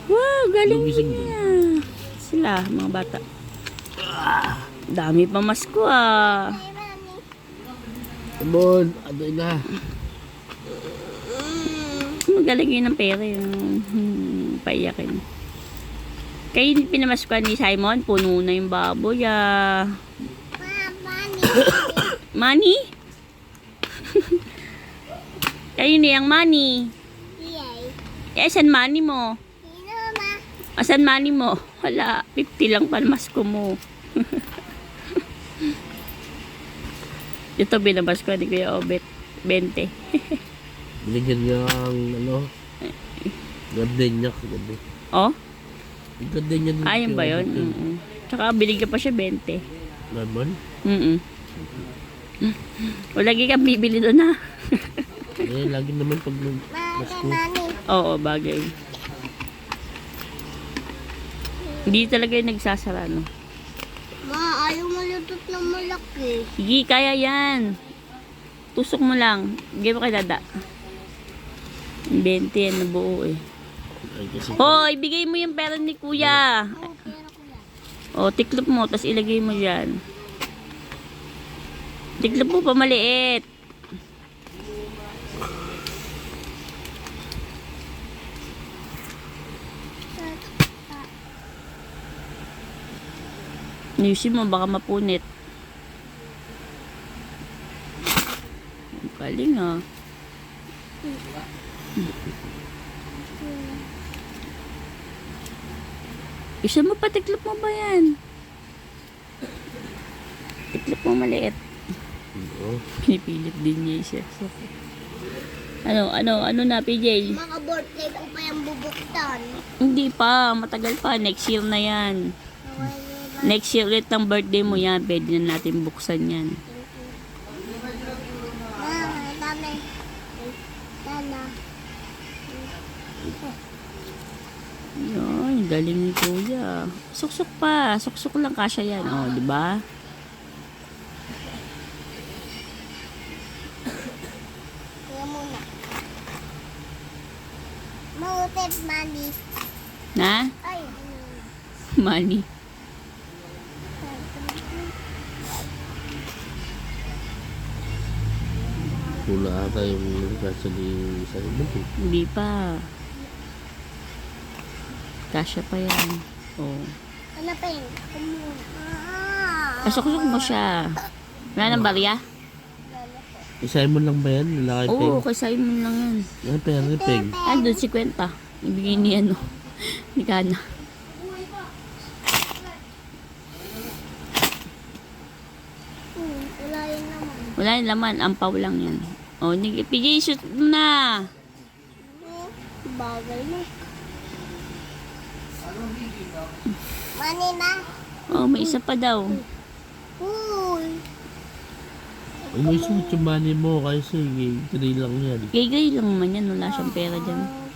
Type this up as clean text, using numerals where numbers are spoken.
Wow, galing Lumising niya. Sila, mga bata. Dami pa masko ah. Bon, ano na? Magaling yun ng pera yung paiyakin. Kayo pinamaskuhan ni Simon, puno na yung baboy ah. Money? Kayo na yung money. Asan money mo? Asan money mo? Wala, 50 lang palmasko mo. Ito binamasko ni Kuya Obet, 20. Binigyan niya ang ano? Gardenia. Oh? Gardenia din. Ayun ba yun? Tsaka binigyan pa siya 20. Naman? O lagi kang bibili doon ha. Lagi naman pag Pasko. Oo, bagay. Hindi talaga yung nagsasara, no? Ma, ayaw malutot ng malaki. Sige, kaya yan. Tusok mo lang. Bigay mo kay Dada. 20 yan na buo eh. Ay, kasi Hoy, bigay mo yung pera ni Kuya. O, tiklop mo, tapos ilagay mo dyan. Tiklop mo pa maliit. Ayusin mo, baka mapunit. Galing ah. Isa mo pa, tiklop mo ba yan? Tiklop mo maliit. oo. Pinipilit din niya siya. Ano na, PJ? Mga birthday ko pa yung bubuktan. Hindi pa, matagal pa. Next year na yan. Next year ulit ng birthday mo yan. Pwede na natin buksan yan. Dami. Dala. Yun, galing ni Kuya. Suksok pa. Suksok lang kasya yan. O, di ba? Kaya muna. Mautit, mami. Na? Ay. Money. Pula ata yung kasya ni Simon. Hindi pa. Kasya pa yan. O. Hanapin. Ako muna. Pasuksok mo siya. Wala ng barya? Si Simon lang ba yan? Lalaki Oo, peg. kay Simon lang yan. Ay, pera peg. Andun, 50. Ibigay ni ano. Ni Kana. Wala yun naman. Wala yung laman. Ampaw lang yan. O, PJ, shoot mo na. Bagay mo. Mani na. O, may isa pa daw. Uy. Ay, may suot yung money mo kasi 3 lang yan. Gay-gay lang naman yan. Wala siyang pera dyan.